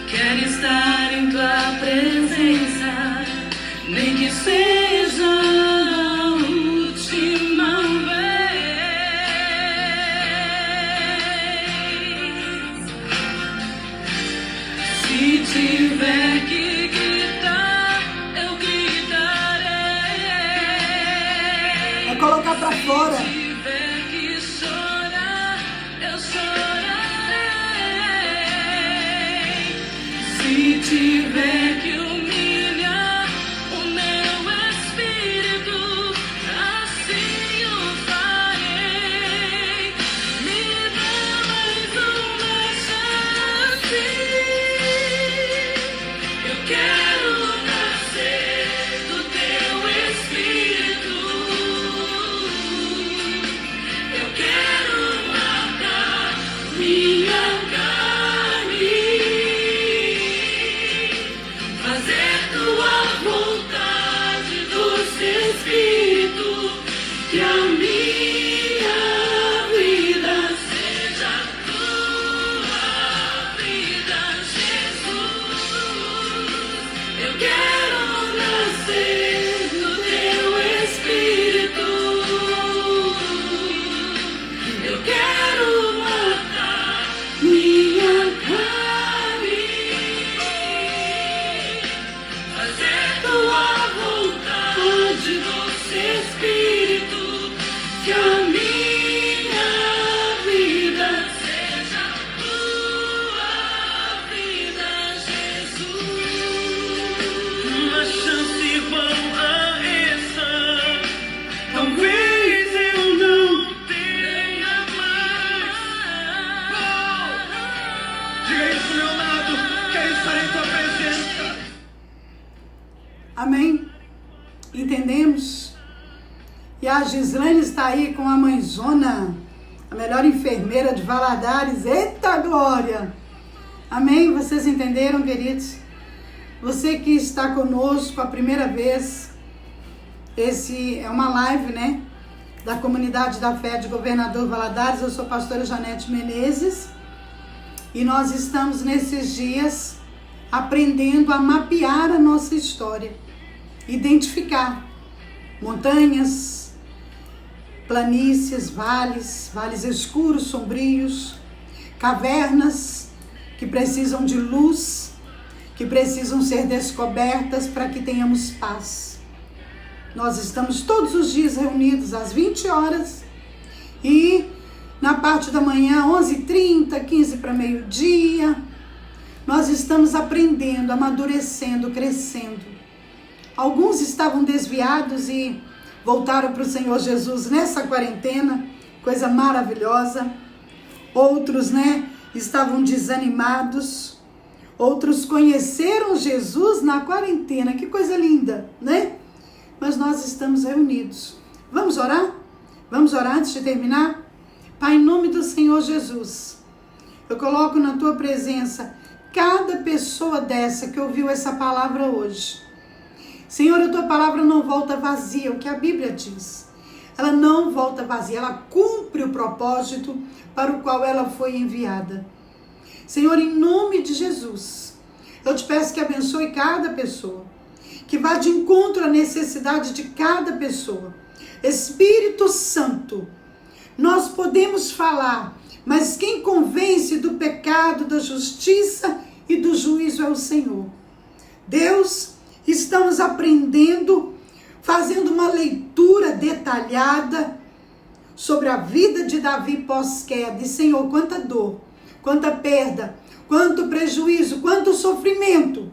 Quero estar em tua presença, nem que seja a última vez. Se tiver que gritar, eu gritarei. É colocar pra fora. Se tiver que chorar, eu chorarei. Se tiver que humilhar o meu espírito, assim o farei. Me dá mais uma chance. Eu quero nascer do teu espírito. Eu quero matar minha carne, fazer tua vontade do Espírito, que a minha vida seja tua vida, Jesus. Eu quero nascer do teu Espírito. Eu quero matar minha carne, fazer tua vontade, doce Espírito, que a minha vida seja tua vida, Jesus. Uma chance igual a essa, talvez eu não tenha mais. Diga isso do meu lado, quero estar em tua presença. Amém? Entendemos? E a Gislaine está aí com a mãezona, a melhor enfermeira de Valadares. Eita glória! Amém? Vocês entenderam, queridos? Você que está conosco a primeira vez, esse é uma live, né? Da Comunidade da Fé de Governador Valadares. Eu sou a pastora Janete Menezes. E nós estamos nesses dias aprendendo a mapear a nossa história. Identificar montanhas, planícies, vales escuros, sombrios, cavernas que precisam de luz, que precisam ser descobertas para que tenhamos paz. Nós estamos todos os dias reunidos às 20 horas e na parte da manhã, 11h30, 15 para meio-dia, nós estamos aprendendo, amadurecendo, crescendo. Alguns estavam desviados e voltaram para o Senhor Jesus nessa quarentena, coisa maravilhosa. Outros, estavam desanimados. Outros conheceram Jesus na quarentena, que coisa linda, né? Mas nós estamos reunidos. Vamos orar? Vamos orar antes de terminar? Pai, em nome do Senhor Jesus, eu coloco na tua presença cada pessoa dessa que ouviu essa palavra hoje. Senhor, a tua palavra não volta vazia, o que a Bíblia diz. Ela não volta vazia, ela cumpre o propósito para o qual ela foi enviada. Senhor, em nome de Jesus, eu te peço que abençoe cada pessoa, que vá de encontro à necessidade de cada pessoa. Espírito Santo, nós podemos falar, mas quem convence do pecado, da justiça e do juízo é o Senhor. Deus, estamos aprendendo, fazendo uma leitura detalhada, sobre a vida de Davi pós-queda. E, Senhor, quanta dor, quanta perda, quanto prejuízo, quanto sofrimento.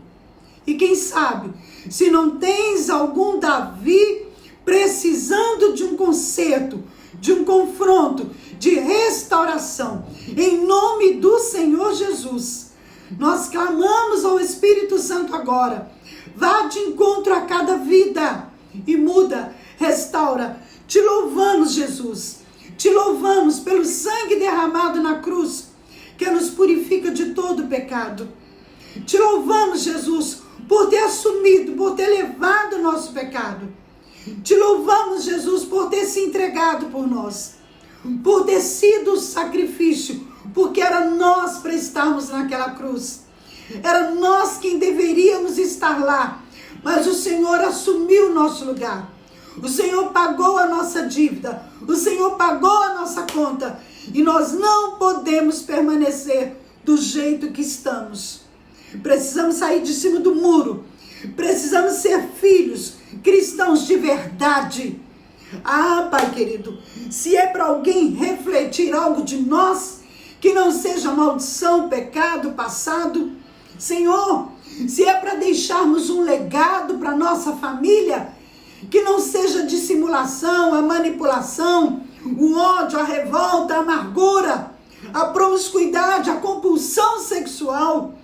E quem sabe, se não tens algum Davi precisando de um conserto, de um confronto, de restauração, em nome do Senhor Jesus, nós clamamos ao Espírito Santo agora. Vá de encontro a cada vida e muda, restaura. Te louvamos, Jesus. Te louvamos pelo sangue derramado na cruz, que nos purifica de todo pecado. Te louvamos, Jesus, por ter assumido, por ter levado o nosso pecado. Te louvamos, Jesus, por ter se entregado por nós, por ter sido o sacrifício, porque era nós para estarmos naquela cruz. Era nós quem deveríamos estar lá, mas o Senhor assumiu o nosso lugar. O Senhor pagou a nossa dívida, o Senhor pagou a nossa conta, e nós não podemos permanecer do jeito que estamos. Precisamos sair de cima do muro, precisamos ser filhos cristãos de verdade. Ah, Pai querido, se é para alguém refletir algo de nós, que não seja maldição, pecado, passado, Senhor, se é para deixarmos um legado para nossa família, que não seja dissimulação, a manipulação, o ódio, a revolta, a amargura, a promiscuidade, a compulsão sexual.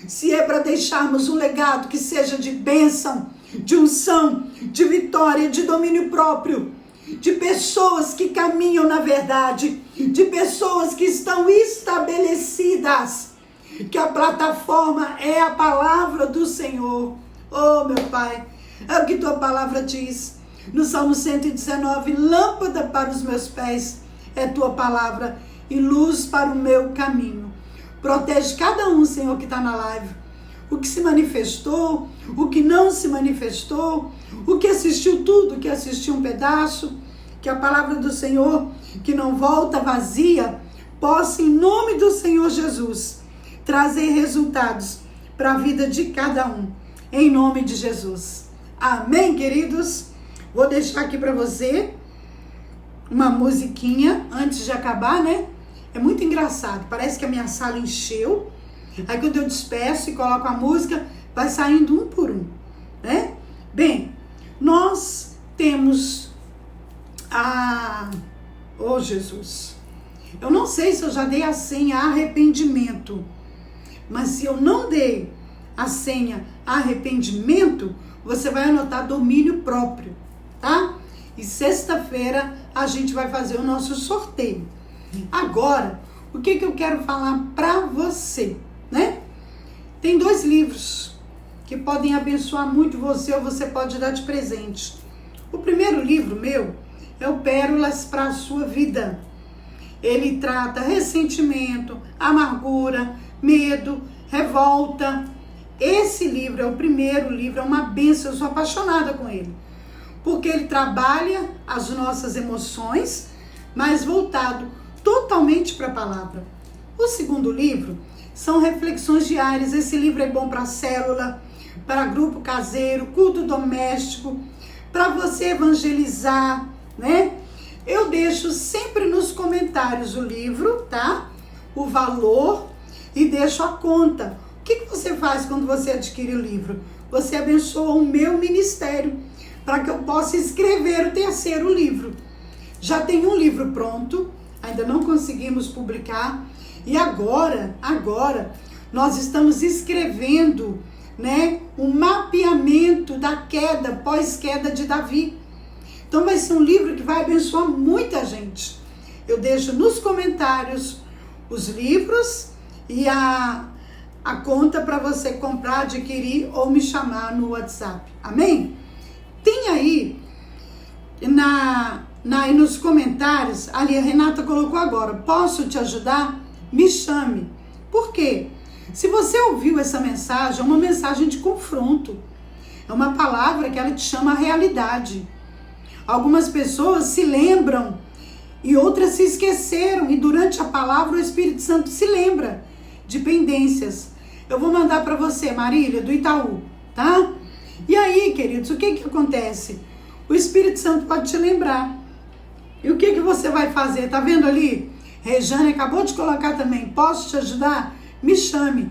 Se é para deixarmos um legado que seja de bênção, de unção, de vitória, de domínio próprio, de pessoas que caminham na verdade, de pessoas que estão estabelecidas, que a plataforma é a palavra do Senhor. Oh, meu Pai, é o que tua palavra diz no Salmo 119, lâmpada para os meus pés é tua palavra e luz para o meu caminho. Protege cada um, Senhor, que está na live, o que se manifestou, o que não se manifestou, o que assistiu tudo, o que assistiu um pedaço, que a palavra do Senhor, que não volta vazia, possa, em nome do Senhor Jesus, trazer resultados para a vida de cada um, em nome de Jesus. Amém, queridos? Vou deixar aqui para você uma musiquinha antes de acabar, né? É muito engraçado, parece que a minha sala encheu, aí quando eu despeço e coloco a música, vai saindo um por um, né? Bem, nós temos Oh, Jesus, eu não sei se eu já dei a senha arrependimento, mas se eu não dei a senha arrependimento, você vai anotar domínio próprio, tá? E sexta-feira a gente vai fazer o nosso sorteio. Agora, o que eu quero falar para você, né? Tem 2 livros que podem abençoar muito você, ou você pode dar de presente. O primeiro livro meu é o Pérolas para a Sua Vida. Ele trata ressentimento, amargura, medo, revolta. Esse livro é o primeiro livro, é uma bênção, eu sou apaixonada com ele. Porque ele trabalha as nossas emoções, mas voltado totalmente para a palavra. O segundo livro são reflexões diárias. Esse livro é bom para célula, para grupo caseiro, culto doméstico, para você evangelizar, né? Eu deixo sempre nos comentários o livro, tá? O valor e deixo a conta. O que você faz quando você adquire o livro? Você abençoa o meu ministério para que eu possa escrever o terceiro livro. Já tem um livro pronto, ainda não conseguimos publicar, e agora nós estamos escrevendo, né, um mapeamento da queda, pós-queda de Davi. Então vai ser um livro que vai abençoar muita gente. Eu deixo nos comentários os livros e a conta para você comprar, adquirir ou me chamar no WhatsApp. Amém? Tem aí nos comentários, ali a Renata colocou agora, posso te ajudar? Me chame. Por quê? Se você ouviu essa mensagem, é uma mensagem de confronto. É uma palavra que ela te chama a realidade. Algumas pessoas se lembram e outras se esqueceram. E durante a palavra o Espírito Santo se lembra de pendências. Eu vou mandar para você, Marília, do Itaú, tá? E aí, queridos, o que acontece? O Espírito Santo pode te lembrar. E o que você vai fazer? Tá vendo ali? Rejane acabou de colocar também. Posso te ajudar? Me chame.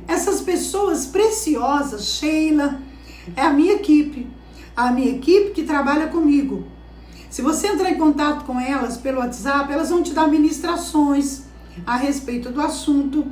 Essas pessoas preciosas, Sheila, é a minha equipe. A minha equipe que trabalha comigo. Se você entrar em contato com elas pelo WhatsApp, elas vão te dar ministrações a respeito do assunto.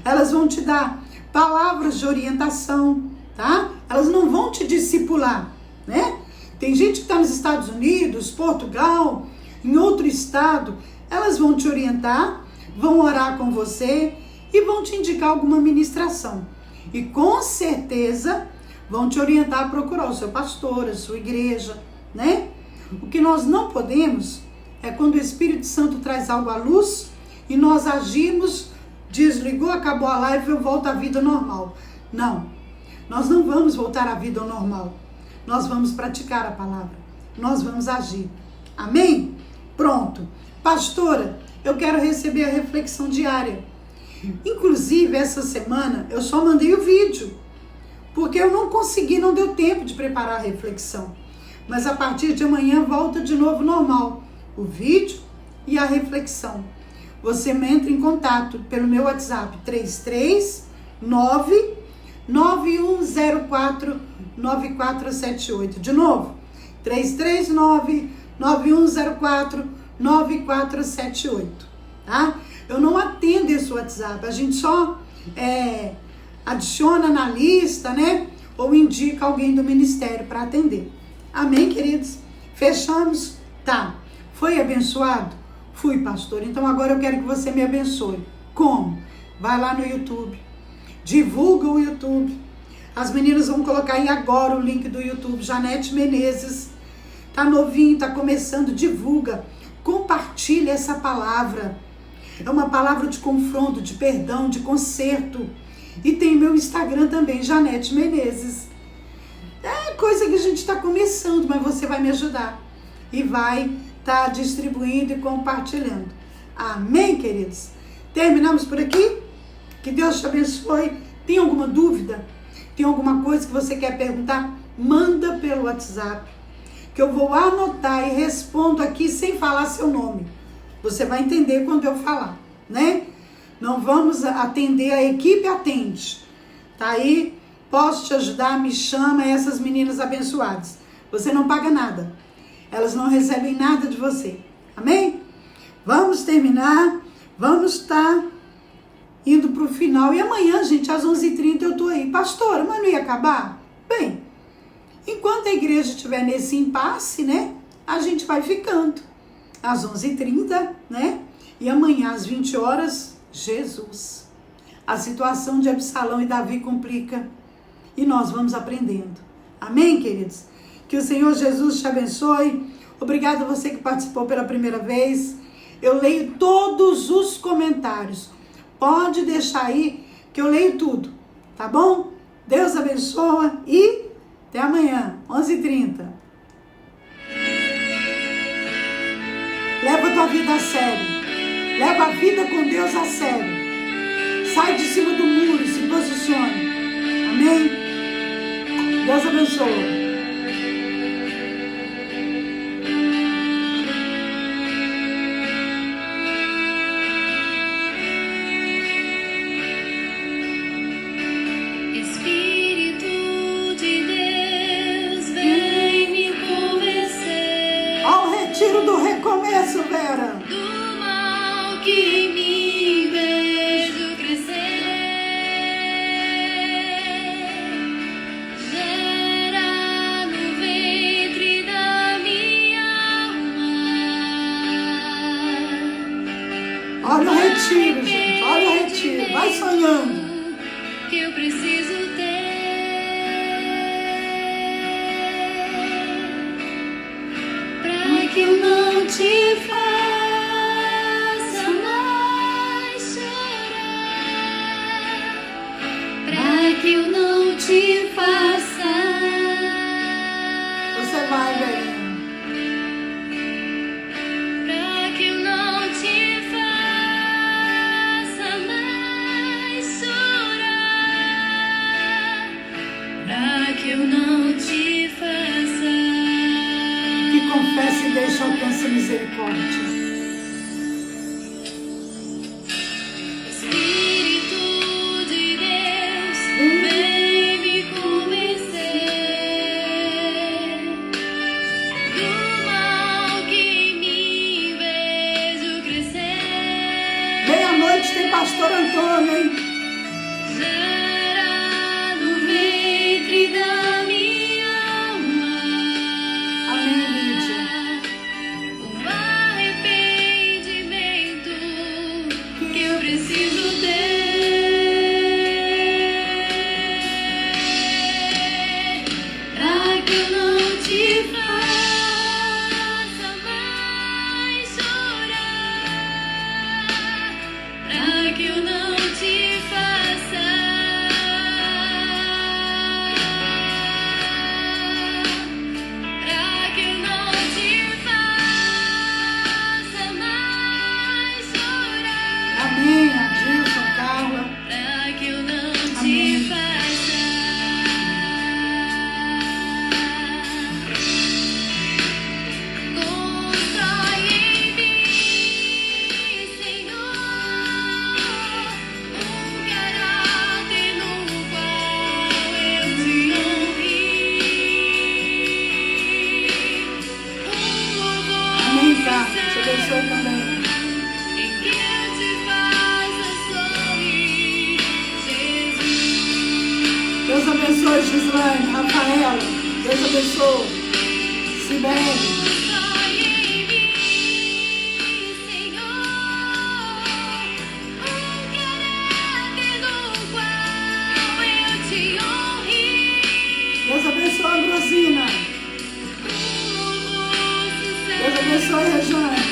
Elas vão te dar palavras de orientação, tá? Elas não vão te discipular, né? Tem gente que está nos Estados Unidos, Portugal, em outro estado. Elas vão te orientar, vão orar com você e vão te indicar alguma ministração. E com certeza vão te orientar a procurar o seu pastor, a sua igreja, né? O que nós não podemos é quando o Espírito Santo traz algo à luz e nós agimos, desligou, acabou a live, eu volto à vida normal. Não, nós não vamos voltar à vida normal. Nós vamos praticar a palavra, nós vamos agir. Amém? Pronto. Pastora, eu quero receber a reflexão diária. Inclusive, essa semana, eu só mandei o vídeo, porque eu não consegui, não deu tempo de preparar a reflexão. Mas a partir de amanhã volta de novo normal, o vídeo e a reflexão. Você me entra em contato pelo meu WhatsApp, 339-9104-9478. De novo, 339-9104-9478, tá? Eu não atendo esse WhatsApp, a gente só adiciona na lista, né? Ou indica alguém do ministério para atender. Amém, queridos? Fechamos? Tá. Foi abençoado? Fui, pastor. Então agora eu quero que você me abençoe. Como? Vai lá no YouTube. Divulga o YouTube. As meninas vão colocar aí agora o link do YouTube. Janete Menezes. Tá novinho, tá começando. Divulga. Compartilha essa palavra. É uma palavra de confronto, de perdão, de conserto. E tem meu Instagram também, Janete Menezes. É coisa que a gente está começando, mas você vai me ajudar. E vai estar distribuindo e compartilhando. Amém, queridos? Terminamos por aqui? Que Deus te abençoe. Tem alguma dúvida? Tem alguma coisa que você quer perguntar? Manda pelo WhatsApp, que eu vou anotar e respondo aqui sem falar seu nome. Você vai entender quando eu falar, né? Não vamos atender, a equipe atende. Tá aí? Posso te ajudar? Me chama, essas meninas abençoadas. Você não paga nada. Elas não recebem nada de você. Amém? Vamos terminar. Vamos estar indo para o final. E amanhã, gente, às 11h30 eu tô aí. Pastora, mas não ia acabar? Bem, enquanto a igreja estiver nesse impasse, né? A gente vai ficando. Às 11h30, né? E amanhã, às 20 horas, Jesus. A situação de Absalão e Davi complica. E nós vamos aprendendo. Amém, queridos? Que o Senhor Jesus te abençoe. Obrigada a você que participou pela primeira vez. Eu leio todos os comentários. Pode deixar aí que eu leio tudo. Tá bom? Deus abençoa e até amanhã, 11h30. Leva a tua vida a sério. Leva a vida com Deus a sério. Sai de cima do muro, se posicione. Amém? Deus abençoe. Espírito de Deus, vem me convencer. Ao retiro do recomeço, Vera. Do mal que em mim vejo crescer. Gera no ventre da minha alma. Olha o retiro, gente. Olha o retiro. Vai sonhando. Que eu preciso ter pra que eu não te faça mais chorar, pra que eu não te faça. Você vai, velhinha. Pra que eu não te faça mais chorar, pra que eu não te faça. Que confesse e deixa alcance misericórdia. Espírito de Deus, vem me convencer do mal que em mim vejo crescer. Meia-noite tem pastor Antônio, hein? Gera no ventre da minha alma Amém, Lídia. um arrependimento que eu preciso ter, pra que eu não te faça mais chorar, pra que eu não te faça, pra que eu não te faça mais chorar, Amém, Adilson, Carla. pra que eu não te Amém. faça. Constrói em mim, Senhor, um caráter no qual eu te honre, Amém, Carla. Te abençoe também. em que eu te faça sorrir, Jesus. Deus abençoe, Gislaine, Rafaela. Deus abençoe. Sibeli. Constrói em mim, Senhor, um caráter no qual eu te honre, Deus abençoe, Ambrosina. Deus abençoe, Rejane.